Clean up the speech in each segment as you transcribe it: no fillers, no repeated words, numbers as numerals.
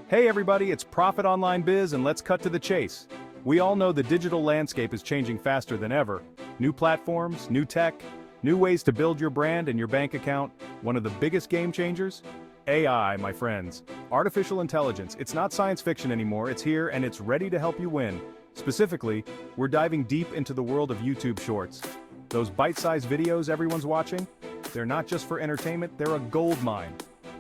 Hey everybody, it's ProfitOnlinebiz and let's cut to the chase. We all know the digital landscape is changing faster than ever. New platforms, new tech, new ways to build your brand and your bank account. One of the biggest game changers? AI, my friends. Artificial intelligence, it's not science fiction anymore, it's here and it's ready to help you win. Specifically, we're diving deep into the world of YouTube Shorts. Those bite-sized videos everyone's watching? They're not just for entertainment, they're a goldmine.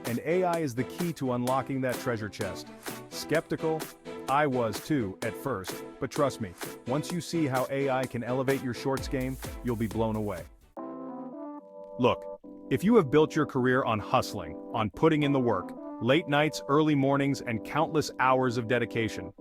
And AI is the key to unlocking that treasure chest. Skeptical? I was too, at first, but trust me, once you see how AI can elevate your shorts game, you'll be blown away. Look, if you have built your career on hustling, on putting in the work, late nights, early mornings, and countless hours of dedication,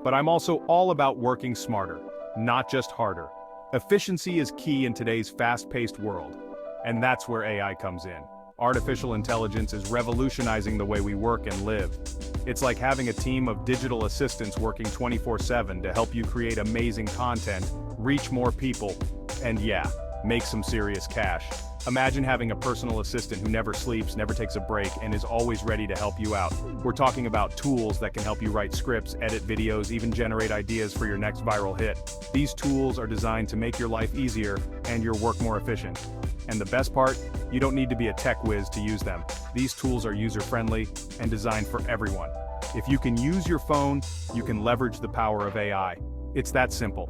but I'm also all about working smarter, not just harder. Efficiency is key in today's fast-paced world, and that's where AI comes in. Artificial intelligence is revolutionizing the way we work and live. It's like having a team of digital assistants working 24/7 to help you create amazing content, reach more people, and yeah, make some serious cash. Imagine having a personal assistant who never sleeps, never takes a break, and is always ready to help you out. We're talking about tools that can help you write scripts, edit videos, even generate ideas for your next viral hit. These tools are designed to make your life easier and your work more efficient. And the best part, you don't need to be a tech whiz to use them. These tools are user-friendly and designed for everyone. If you can use your phone, you can leverage the power of AI. It's that simple.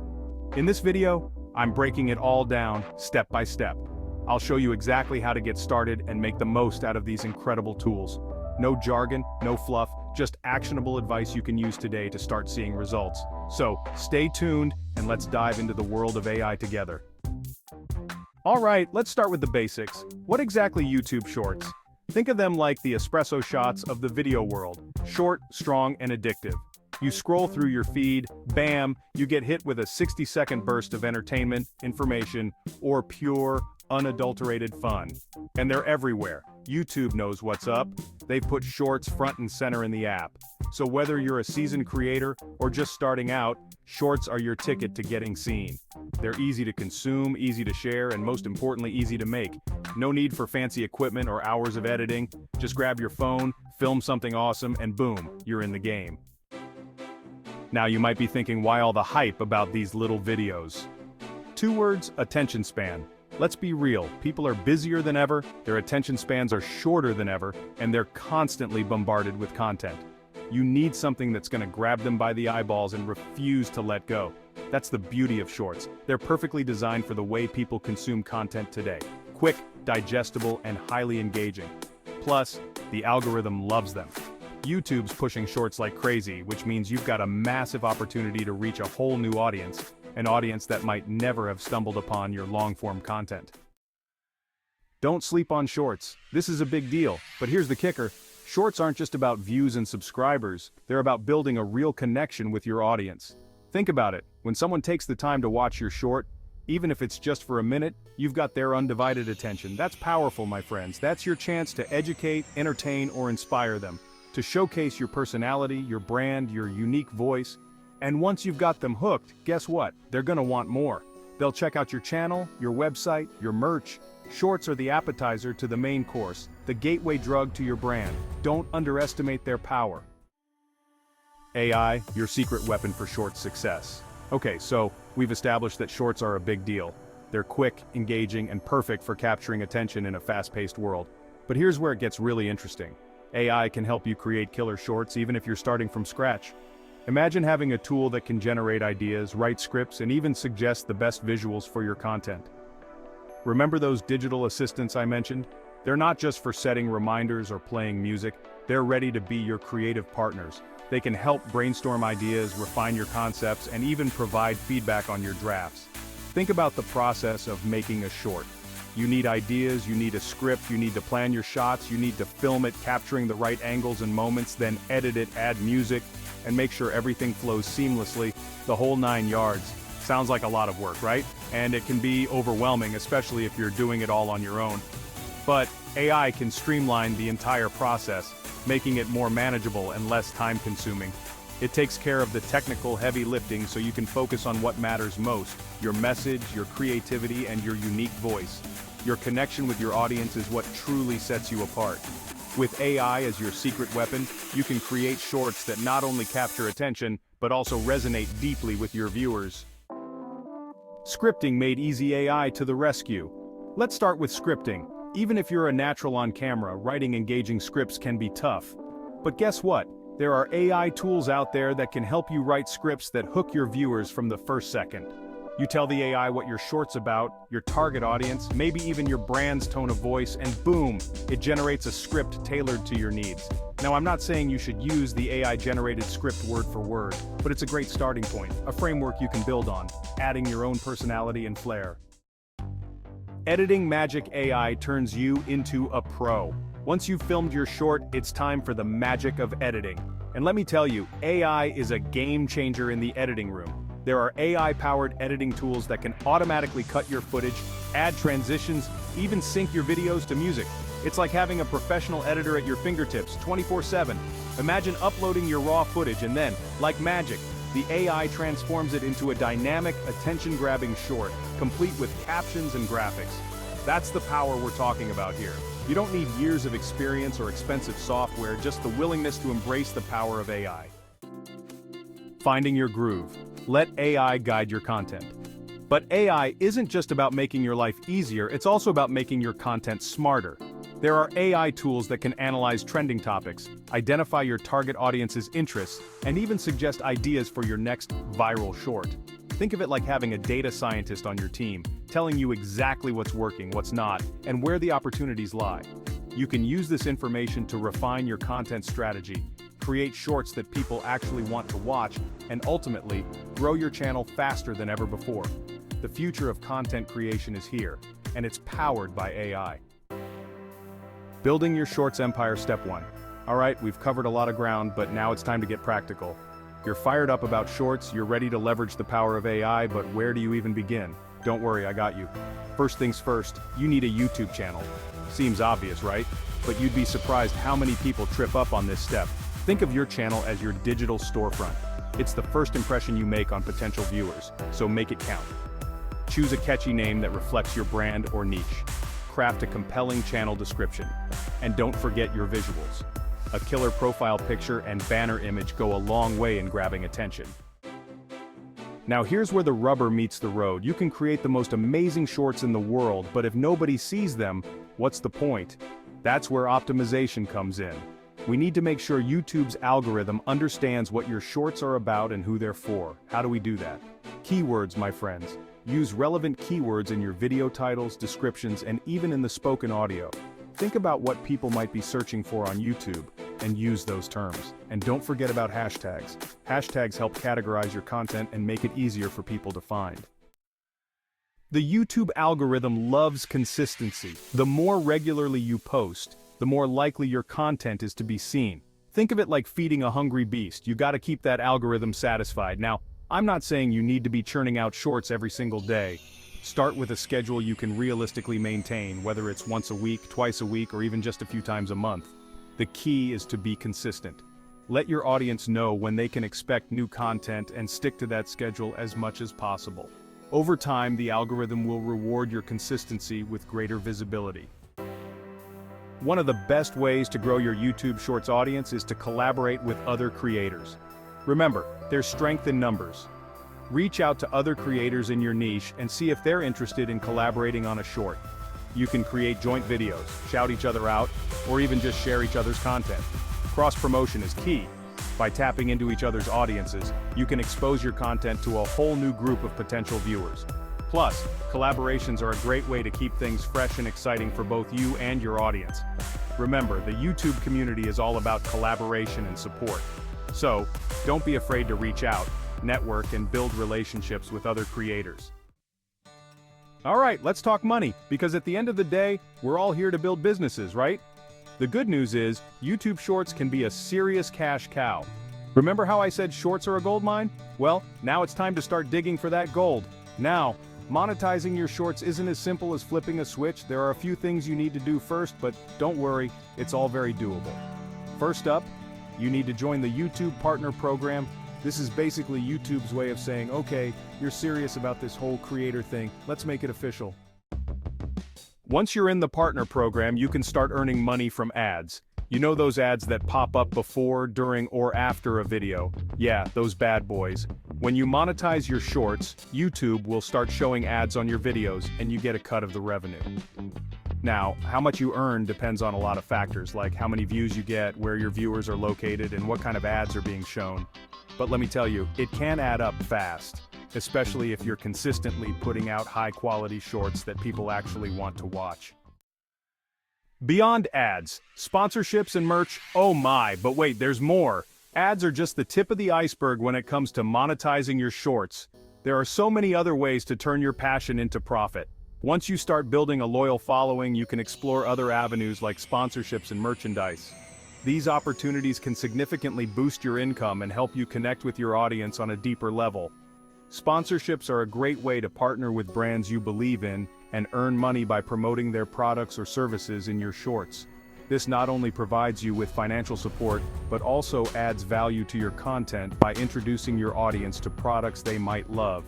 In this video, I'm breaking it all down, step by step. I'll show you exactly how to get started and make the most out of these incredible tools. No jargon, no fluff, just actionable advice you can use today to start seeing results. So, stay tuned and let's dive into the world of AI together. Alright, let's start with the basics. What exactly YouTube Shorts? Think of them like the espresso shots of the video world. Short, strong, and addictive. You scroll through your feed, bam, you get hit with a 60-second burst of entertainment, information, or pure, unadulterated fun. And they're everywhere. YouTube knows what's up. They've put shorts front and center in the app. So whether you're a seasoned creator or just starting out, shorts are your ticket to getting seen. They're easy to consume, easy to share, and most importantly, easy to make. No need for fancy equipment or hours of editing. Just grab your phone, film something awesome, and boom, you're in the game. Now you might be thinking, why all the hype about these little videos? 2 words, attention span. Let's be real, people are busier than ever, their attention spans are shorter than ever, and they're constantly bombarded with content. You need something that's going to grab them by the eyeballs and refuse to let go. That's the beauty of shorts. They're perfectly designed for the way people consume content today. Quick, digestible, and highly engaging. Plus, the algorithm loves them. YouTube's pushing shorts like crazy, which means you've got a massive opportunity to reach a whole new audience. An audience that might never have stumbled upon your long-form content. Don't sleep on shorts. This is a big deal, but here's the kicker. Shorts aren't just about views and subscribers, they're about building a real connection with your audience. Think about it, when someone takes the time to watch your short, even if it's just for a minute, you've got their undivided attention. That's powerful, my friends. That's your chance to educate, entertain, or inspire them, to showcase your personality, your brand, your unique voice. And once you've got them hooked, guess what? They're gonna want more. They'll check out your channel, your website, your merch. Shorts are the appetizer to the main course, the gateway drug to your brand. Don't underestimate their power. AI, your secret weapon for short success. Okay, so we've established that shorts are a big deal. They're quick, engaging, and perfect for capturing attention in a fast-paced world. But here's where it gets really interesting. AI can help you create killer shorts even if you're starting from scratch. Imagine having a tool that can generate ideas, write scripts, and even suggest the best visuals for your content. Remember those digital assistants I mentioned? They're not just for setting reminders or playing music, they're ready to be your creative partners. They can help brainstorm ideas, refine your concepts, and even provide feedback on your drafts. Think about the process of making a short. You need ideas, you need a script, you need to plan your shots, you need to film it, capturing the right angles and moments, then edit it, add music, and make sure everything flows seamlessly, the whole 9 yards. Sounds like a lot of work, right? And it can be overwhelming, especially if you're doing it all on your own. But AI can streamline the entire process, making it more manageable and less time-consuming. It takes care of the technical heavy lifting so you can focus on what matters most, your message, your creativity, and your unique voice. Your connection with your audience is what truly sets you apart. With AI as your secret weapon, you can create shorts that not only capture attention, but also resonate deeply with your viewers. Scripting made easy. AI to the rescue. Let's start with scripting. Even if you're a natural on camera, writing engaging scripts can be tough. But guess what? There are AI tools out there that can help you write scripts that hook your viewers from the first second. You tell the AI what your short's about, your target audience, maybe even your brand's tone of voice, and boom, it generates a script tailored to your needs. Now, I'm not saying you should use the AI-generated script word for word, but it's a great starting point, a framework you can build on, adding your own personality and flair. Editing magic. AI turns you into a pro. Once you've filmed your short, it's time for the magic of editing. And let me tell you, AI is a game changer in the editing room. There are AI-powered editing tools that can automatically cut your footage, add transitions, even sync your videos to music. It's like having a professional editor at your fingertips, 24/7. Imagine uploading your raw footage and then, like magic, the AI transforms it into a dynamic, attention-grabbing short, complete with captions and graphics. That's the power we're talking about here. You don't need years of experience or expensive software, just the willingness to embrace the power of AI. Finding your groove. Let AI guide your content. But AI isn't just about making your life easier, it's also about making your content smarter. There are AI tools that can analyze trending topics, identify your target audience's interests, and even suggest ideas for your next viral short. Think of it like having a data scientist on your team, telling you exactly what's working, what's not, and where the opportunities lie. You can use this information to refine your content strategy, create shorts that people actually want to watch, and ultimately, grow your channel faster than ever before. The future of content creation is here, and it's powered by AI. Building your shorts empire. Step 1. Alright, we've covered a lot of ground, but now it's time to get practical. You're fired up about shorts, you're ready to leverage the power of AI, but where do you even begin? Don't worry, I got you. First things first, you need a YouTube channel. Seems obvious, right? But you'd be surprised how many people trip up on this step. Think of your channel as your digital storefront. It's the first impression you make on potential viewers, so make it count. Choose a catchy name that reflects your brand or niche. Craft a compelling channel description. And don't forget your visuals. A killer profile picture and banner image go a long way in grabbing attention. Now here's where the rubber meets the road. You can create the most amazing shorts in the world, but if nobody sees them, what's the point? That's where optimization comes in. We need to make sure YouTube's algorithm understands what your shorts are about and who they're for. How do we do that? Keywords, my friends. Use relevant keywords in your video titles, descriptions, and even in the spoken audio. Think about what people might be searching for on YouTube, and use those terms. And don't forget about hashtags. Hashtags help categorize your content and make it easier for people to find. The YouTube algorithm loves consistency. The more regularly you post, the more likely your content is to be seen. Think of it like feeding a hungry beast. You gotta keep that algorithm satisfied. Now, I'm not saying you need to be churning out shorts every single day. Start with a schedule you can realistically maintain, whether it's once a week, twice a week, or even just a few times a month. The key is to be consistent. Let your audience know when they can expect new content and stick to that schedule as much as possible. Over time, the algorithm will reward your consistency with greater visibility. One of the best ways to grow your YouTube Shorts audience is to collaborate with other creators. Remember, there's strength in numbers. Reach out to other creators in your niche and see if they're interested in collaborating on a short. You can create joint videos, shout each other out, or even just share each other's content. Cross-promotion is key. By tapping into each other's audiences, you can expose your content to a whole new group of potential viewers. Plus, collaborations are a great way to keep things fresh and exciting for both you and your audience. Remember, the YouTube community is all about collaboration and support. So, don't be afraid to reach out, network, and build relationships with other creators. Alright, let's talk money, because at the end of the day, we're all here to build businesses, right? The good news is, YouTube Shorts can be a serious cash cow. Remember how I said shorts are a gold mine? Well, now it's time to start digging for that gold. Now, monetizing your shorts isn't as simple as flipping a switch. There are a few things you need to do first, but don't worry, it's all very doable. First up, you need to join the YouTube Partner Program. This is basically YouTube's way of saying, okay, you're serious about this whole creator thing, let's make it official. Once you're in the Partner Program, you can start earning money from ads. You know those ads that pop up before, during, or after a video? Yeah, those bad boys. When you monetize your shorts, YouTube will start showing ads on your videos and you get a cut of the revenue. Now, how much you earn depends on a lot of factors, like how many views you get, where your viewers are located, and what kind of ads are being shown. But let me tell you, it can add up fast, especially if you're consistently putting out high-quality shorts that people actually want to watch. Beyond ads, sponsorships and merch, oh my, but wait, there's more. Ads are just the tip of the iceberg when it comes to monetizing your shorts. There are so many other ways to turn your passion into profit. Once you start building a loyal following, you can explore other avenues like sponsorships and merchandise. These opportunities can significantly boost your income and help you connect with your audience on a deeper level. Sponsorships are a great way to partner with brands you believe in and earn money by promoting their products or services in your shorts. This not only provides you with financial support, but also adds value to your content by introducing your audience to products they might love.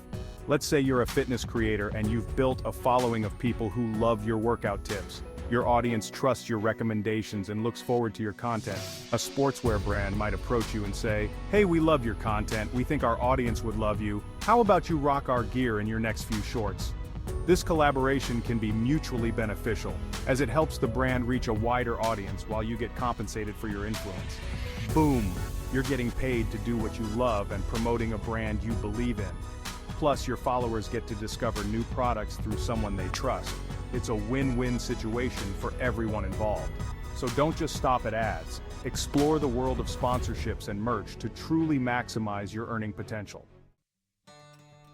Let's say you're a fitness creator and you've built a following of people who love your workout tips. Your audience trusts your recommendations and looks forward to your content. A sportswear brand might approach you and say, "Hey, we love your content, we think our audience would love you. How about you rock our gear in your next few shorts?" This collaboration can be mutually beneficial, as it helps the brand reach a wider audience while you get compensated for your influence. Boom! You're getting paid to do what you love and promoting a brand you believe in. Plus, your followers get to discover new products through someone they trust. It's a win-win situation for everyone involved. So don't just stop at ads. Explore the world of sponsorships and merch to truly maximize your earning potential.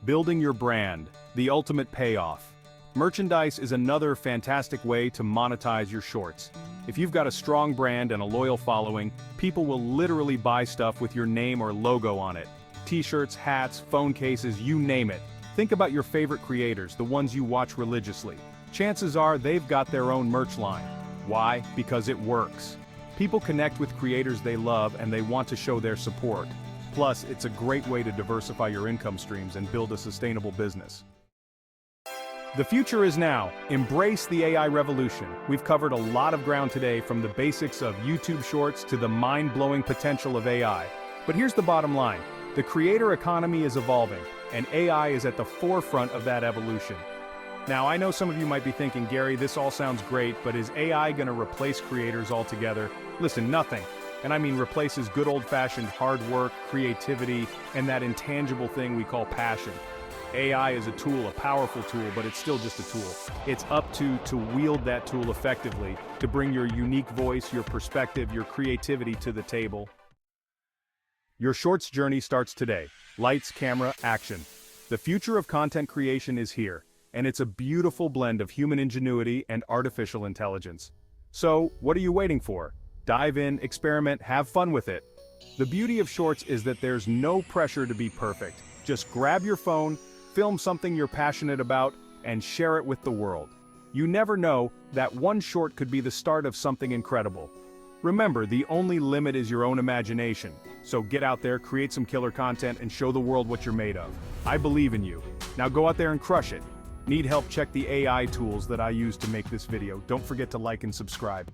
Building your brand, the ultimate payoff. Merchandise is another fantastic way to monetize your shorts. If you've got a strong brand and a loyal following, people will literally buy stuff with your name or logo on it. T-shirts, hats, phone cases, you name it. Think about your favorite creators, the ones you watch religiously. Chances are they've got their own merch line. Why? Because it works. People connect with creators they love and they want to show their support. Plus, it's a great way to diversify your income streams and build a sustainable business. The future is now. Embrace the AI revolution. We've covered a lot of ground today, from the basics of YouTube Shorts to the mind-blowing potential of AI. But here's the bottom line. The creator economy is evolving, and AI is at the forefront of that evolution. Now, I know some of you might be thinking, Gary, this all sounds great, but is AI going to replace creators altogether? Listen, nothing. And I mean replaces good old-fashioned hard work, creativity, and that intangible thing we call passion. AI is a tool, a powerful tool, but it's still just a tool. It's up to wield that tool effectively, to bring your unique voice, your perspective, your creativity to the table. Your shorts journey starts today. Lights, camera, action. The future of content creation is here, and it's a beautiful blend of human ingenuity and artificial intelligence. So, what are you waiting for? Dive in, experiment, have fun with it. The beauty of shorts is that there's no pressure to be perfect. Just grab your phone, film something you're passionate about, and share it with the world. You never know, that one short could be the start of something incredible. Remember, the only limit is your own imagination. So get out there, create some killer content, and show the world what you're made of. I believe in you. Now go out there and crush it. Need help? Check the AI tools that I use to make this video. Don't forget to like and subscribe.